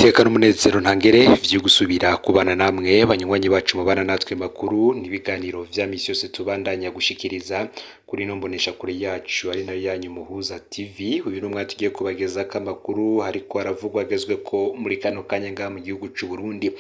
iteka n'umunezero ntangere vyo gusubira kubana namwe banywanyi bacu mubana natwe makuru n'ibiganiro vya misi yose tubandanya gushikiriza kuri no mbonesha kure yacu ari nayo yanyu Muhuza TV. Uyu numwe tugiye kubageza kamakuru hariko aravugwa agezwe ko muri kano kanya nga mu gihugu c'u Burundi.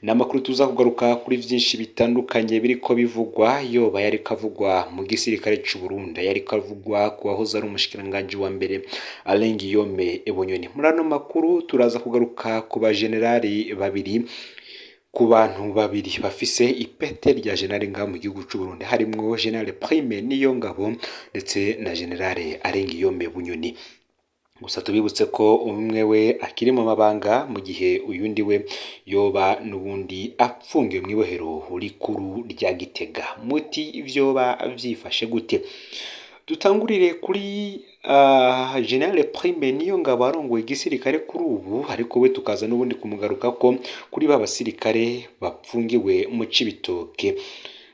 Namakuru tuza kugaruka kuri vyinshi bitandukanye biriko bivugwa yoba yari kavugwa mu gisirikare c'u Burundi, yari kavugwa ku wahoze ari umushikiranganje wa mbere Alain Guillaume Bunyoni. Muri ano makuru turaza kugaruka ku ba generali babiri, ku bantu babiri bafise ipete rya generali nga mu gihugu c'u Burundi, harimwo General Prime Niyongabo ndetse na General Alain Guillaume Bunyoni. Gusa tubibutse ko umwe we akiri mu mabanga mu gihe uyundi we yoba n'ubundi apfungiwe mu ibohero rikuru rya Gitega. Muti ivyoba vyifashe gute? Dutangurire kuri General Prime Niyongabo arongoye igisirikare kuri ubu, ariko we tukaza n'ubundi kumugaruka ko kuri ba basirikare bapfungiwe mu Cibitoke.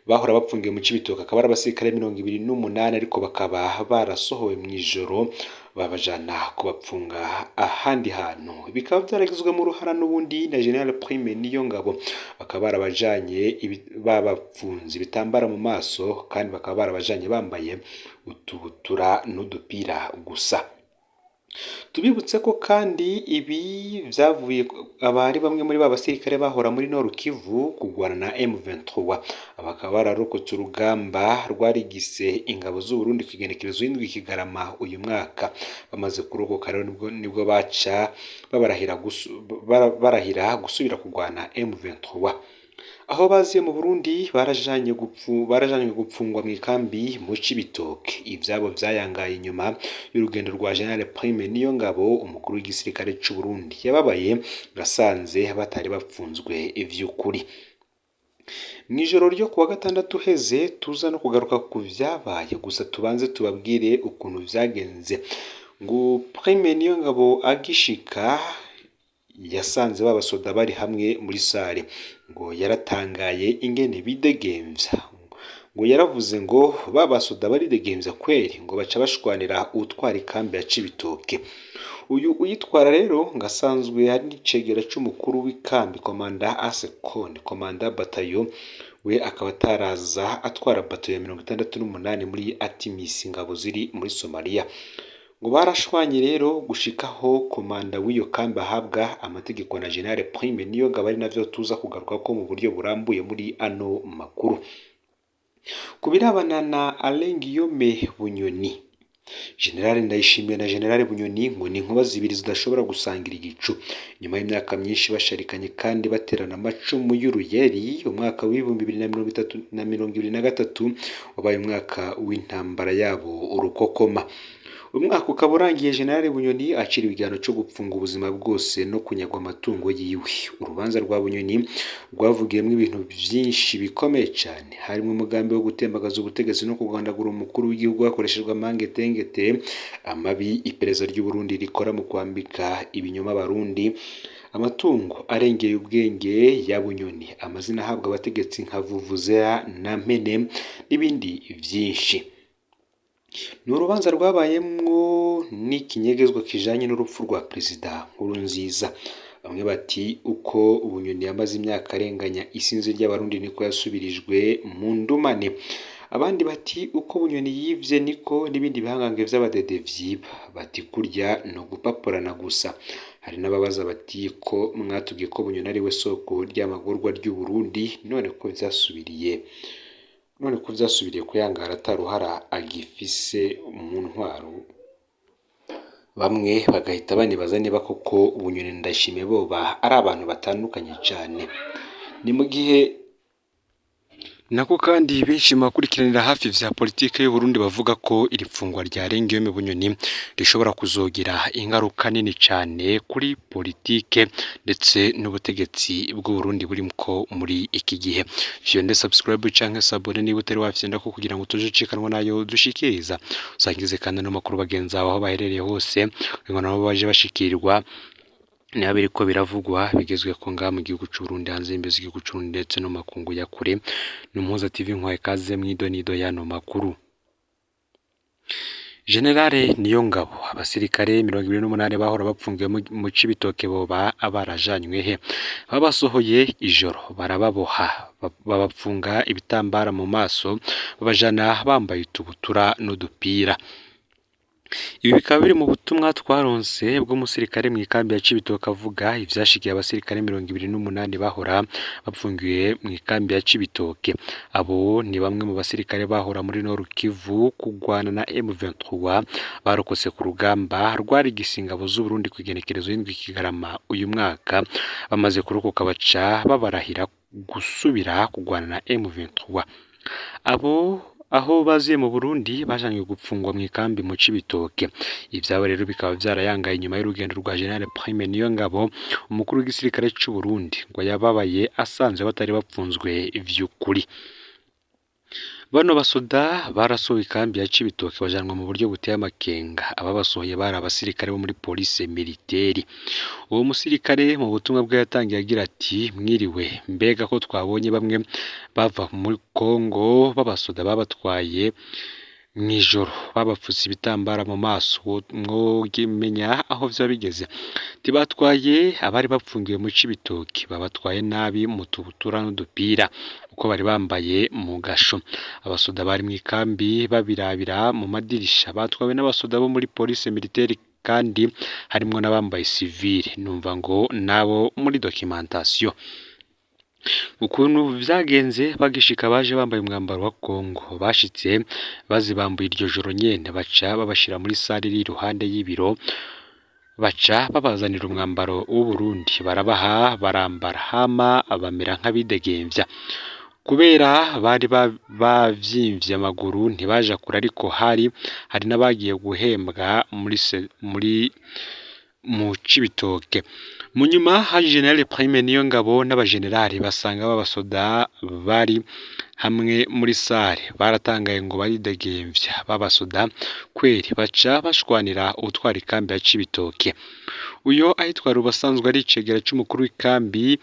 Bahora bapfungiwe mu Cibitoke akaba ari abasirikare 28 ariko bakaba barasohowe mu ijoro babajana kubapfunga ahandi hantu. Bikaba byaragizwe mu ruhara n'ubundi na General Prime Niyongabo, bakaba barabajanye babapfunzi bitambara mu maso kandi bakaba barabajanye bambaye utubutura n'udupira gusa. Tubibutse ko kandi ibi vyavuye abari bamwe muri ba basirikare bahora muri Nord Kivu kugwana na M23, abakaba bararokotse urugamba rwarigise ingabo z'u Burundi kwigenekerezo y'indwi Kigarama uyu mwaka. Bamaze kurokoka rero nibwo baca barahira gusubira kugwana M23. Aho baziye mu Burundi barajanye gupfungwa mu ikambi mu Cibitoke. Ivyabo vyayangaye inyuma y'urugendo rwa General Prime Niyongabo, umukuru w'igisirikare c'u Burundi. Yababaye gasanze batari bapfunzwe ivy'ukuri. Mwijoro ryo kuwa gatandatu heze tuza no kugaruka ku vyabaye, gusa tubanze tubabwire ukuntu vyagenze. Ngo Prime Niyongabo agishika yasanze babasoda bari hamwe muri sare, ngo yaratangaye ingene bidegemvya. Ngo yaravuze ngo babasoda bari degemvya kweri, ngo baca bashwanira utwara ikambi ya Cibitoke. Uyu uyitwara rero ngasanzwe ari n'icegera c'umukuru w'ikambi komanda Asekon, komanda batayo, we akaba ataraza atwara batayo ya 68 muri Atimis, ingabo ziri muri Somalia. Ngo barashwanye rero gushikaho komanda w'iyo kambi ahabwa amategeko na General Prime Niyongabo, ari navyo tuza kugaruka ko mu buryo burambuye muri ano makuru. Kubirabana na Alain Guillaume Bunyoni, General Ndayishimiye na General Bunyoni ngo ni inkuba zibiri zidashobora gusangira igicu. Nyuma y'imyaka myinshi basharikanye kandi baterana amacumu y'uruyeri, umwaka w'ibihumbi 2023 wabaye umwaka w'intambara yabo urukokoma. Umwaka ukaba urangiye General Bunyoni aciriwe igihano cyo gupfunga ubuzima bwose no kunyagwa amatungo yiwe. Urubanza rwa Bunyoni rwavugiyemo ibintu byinshi bikomeye cyane, harimo umugambi wo gutembagaza ubutegetsi no kugandagura umukuru w'igihugu hakoreshejwe amangete, amabi iperereza ry'u Burundi rikora mu kwambika ibinyoma Barundi, amatungo arengeye ubwenge ya Bunyoni, amazina ahabwa abategetsi nka Vuvuzera na Mpene n'ibindi vyinshi. Ni urubanza rwabayemwo n'ikinyegezwa kijanye n'urupfu rwa Perezida Nkurunziza. Bamwe bati uko Bunyoni yamaze imyaka arenganya isinzi ry'abarundi niko yasubirijwe mu ndumane. Abandi bati uko Bunyoni yivye niko n'ibindi bihangange vy'abadede vyiba. Bati kurya no gupaporana gusa. Hari n'ababaza bati ko mwatubwiye ko Bunyoni ari we soko ry'amagorwa ry'u Burundi, none ko vyasubiriye kuyangara ataruhara agifise mu ntwaro. Bamwe bagahita banibaza niba koko Bunyoni Ndayishimiye boba ari abantu batandukanye cyane. Ni mu gihe nako kandi benshi makurikiranira hafi vya politike y'u Burundi bavuga ko iri pfungwa rya Alain Guillaume Bunyoni rishobora kuzogira ingaruka nini cyane kuri politike ndetse n'ubutegetsi bw'u Burundi burimo muri iki gihe. Vyonde subscribe canke sabone niba utari wafyenda ko kugira ngo tujikanwa nayo dushikiriza. Usangize kandi no makuru bagenza aho baherereye hose, ngo nabo baje bashikirwa niba biriko biravugwa bigezwe ko nga mu gihugu c'u Burundi, hanze y'imbizi igihugu c'u Burundi ndetse no makungu ya kure. Ni Muhuza TV nkwaye kaze mwidonido yano makuru. Generale Niyongabo abasirikare 28 bahora bapfungiwe mu Cibitoke boba abarajanywe he babasohoye ijoro barababoha babapfunga ibitambara mu maso babajana bambaye utubutura n'udupira. Ibi bikaba biri mu butumwa twaronse bw'umusirikare mu ikambi ya Cibitoke avuga ivyashikiye abasirikare 28 bahora bapfungiwe mu ikambi ya Cibitoke. Abo ni bamwe mu basirikare bahora muri Nord Kivu kugwana na M23 barokotse ku rugamba rwari gisingabo z'u Burundi kwigenekerezo y'indwi Kigarama uyu mwaka bamaze kurokoka baca babarahira gusubira kugwana na M23. Abo aho baziye mu Burundi bajanywe gupfungwa mu ikambi mu Cibitoke. Ivyabo rero bikaba vyarayangaye inyuma y'urugendo rwa General Prime Niyongabo umukuru w'igisirikare c'u Burundi ngo yababaye asanze batari bapfunzwe ivy'ukuri. Bano basoda barasohoye ikambi ya Cibitoke bajanwa mu buryo buteye amakenga. Ababasohoye bari abasirikare bo muri police militaire. Uwo musirikare mu butumwa bwe yatangiye agira ati mwiriwe mbega ko twabonye bamwe bava muri Kongo babasoda babatwaye mwijoro babapfutse ibitambara mu maso mwogimenya aho vyo bigeze tibatwaye abari bapfungiwe mu Cibitoke babatwaye nabi mu tubutura n'udupira uko bari bambaye mu gasho. Abasoda bari mu ikambi babirabira mu madirisha batwawe n'abasoda bo muri police militaire kandi harimo n'abambaye civile numva ngo nabo muri documentation. Ukuntu vyagenze bagishika baje bambaye umwambaro wa Kongo bashitse bazibambuye iryo joro nyene baca babashira muri salle iri iruhande y'ibiro baca babazanira umwambaro w'u Burundi barabaha barambara hama abamera nk'abidegemvya kubera bari bavyimvye amaguru ntibaja kure ariko hari n'abagiye guhembwa muri mu Cibitoke. Munyuma haje General Prime Niyongabo n'abagenerali basanga babasoda bari hamwe muri sare baratangaye ngo baridegemvya babasoda kweri baca bashwanira utwara ikambi ya Cibitoke. Uyo ahitwara ubasanzwe ari icegera c'umukuru w'ikambi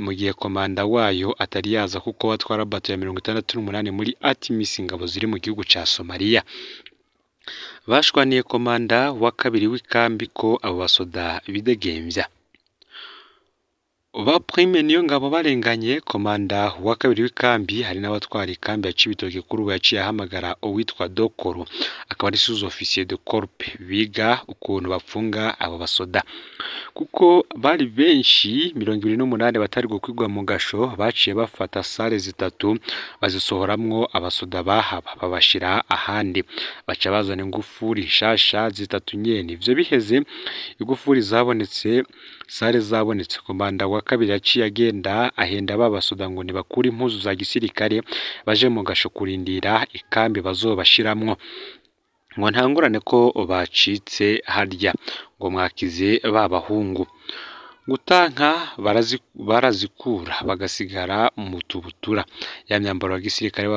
mu gihe komanda wayo atari yaza kuko watwara bato ya 68 muri ATMIS ingabo ziri mu gihugu ca Somalia. Bashwaniye komanda wa kabiri w'ikambi ko abo basoda bidegemvya. Ba Prime Niyongabo barenganye komanda wa kabiri w'ikambi hari n'abatwara ikambi ya Cibitoke kuri ubu yaciye ahamagara uwitwa Dokoro akaba ari sous-officier de corps biga ukuntu bapfunga abo basoda kuko bari benshi 28 batari gukwigwa mu gasho baciye bafata sale zitatu bazisohoramwo abasoda bahaba babashira ahandi baca bazana ingufuri nshasha zitatu nyene. Ivyo biheze igufuri zabonetse sale zabonetse komanda wa kabiri yaciye agenda ahenda babasoda ngo nibakura impuzu za gisirikare baje mu gasho kurindira ikambi bazobashiramwo ngo ntangurane ko bacitse harya ngo mwakize babahungu gutanka barazikura bagasigara mu tubutura ya myambaro ya gisirikare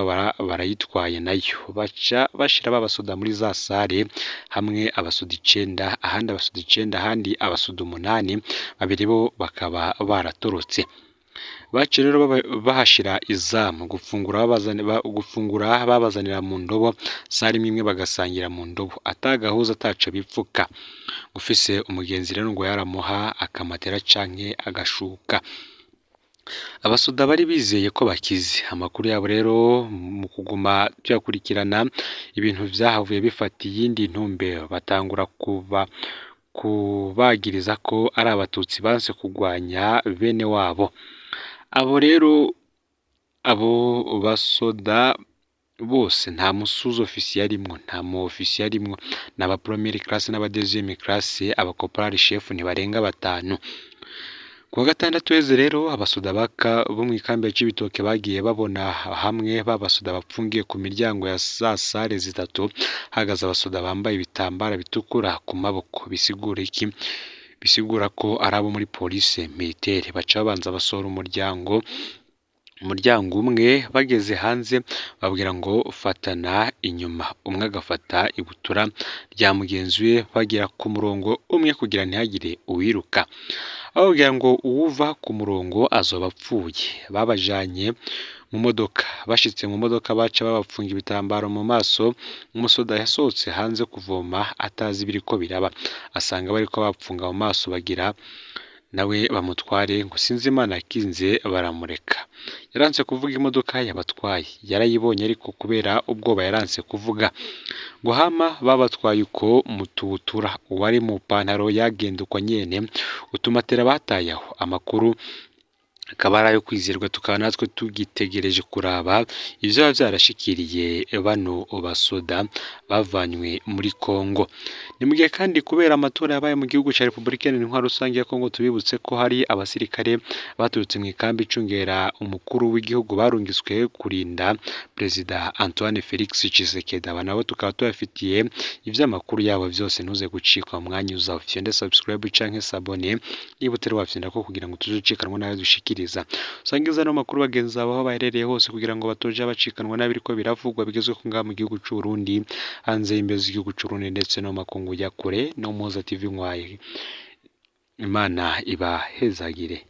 barayitwaye nayo baca bashira babasoda muri za sare hamwe abasoda 9 ahandi abasoda 9 ahandi abasoda 8 babiri bo bakaba baratorotse. Bace rero bahashira izamu gufungura babazanira mu ndobo sare imwe bagasangira mu ndobo atagahuza ataco bipfuka gufise umugenzi rero ngo yaramuha akamatera canke agashuka. Abasoda bari bizeye ko bakize amakuru yabo rero mu kuguma tuyakurikirana ibintu vyahavuye bifata iyindi ntumbero batangura kubagiriza ko ari abatutsi banse kugwanya bene wabo. Abo rero abo basoda bose nta musuzo officier arimwo nta mu officier arimwo n'aba première classe n'aba deuxième classe aba corporal chef ntibarenga 5. Kuwa gatandatu weze rero abasoda bo mu ikambi ya Cibitoke bagiye babona hamwe babasoda bapfungiye ku miryango ya sale zitatu hagaze abasoda bambaye ibitambara bitukura ku maboko bisigura iki bisigura ko arabo muri police militaire baca babanza basora umuryango umwe bageze hanze babwira ngo fatana inyuma umwe agafata ibutura rya mugenzi we bagira ku murongo umwe kugira ntihagire uwiruka ababwira ngo uwuva ku murongo azoba apfuye babajanye mu modoka. Bashitse mu modoka baca babapfunga ibitambaro mu maso. Umusoda yasohotse hanze kuvoma atazi biriko biraba, asanga bariko bapfunga mu maso bagira nawe bamutware ngo sinzi Imana yakinze baramureka. Yaranse kuvuga imodoka yabatwaye, yarayibonye ariko kubera ubwoba yaranse kuvuga. Ngo hama babatwaye uko mutubutura, uwari mu pantaro yagenda uko nyene, utumatera bataye aho. Amakuru akaba ari ayo kwizerwa, tukaba natwe tugitegereje kuraba ivyo biba vyarashikiriye bano basoda bavanywe muri Kongo. Ni mu gihe kandi kubera amatora yabaye mu gihugu ca Republika Iharanira Rusange ya Kongo, tubibutse ko hari abasirikare baturutse mu ikambi icungera umukuru w'igihugu barungiswe kurinda Perezida Antoine Felix Tshisekedi. Aba nabo tukaba tubafitiye ivy'amakuru yabo vyose, ntuze gucikwa mu mwanya uza. Ufyonde subscribe canke s'abone niba utari wafyonda ko kugira ngo tuzocikanwa nayo dushikiriza. Usangiza no makuru bagenzi babo aho baherereye hose kugira ngo batoje bacikanwa n'abiriko biravugwa bigezwe ko ngaha mu gihugu c'u Burundi, hanze y'imbezi y'igihugu c'u Burundi ndetse no makungu ya kure. No Muhoza TV nkwaye, Imana ibahezagire.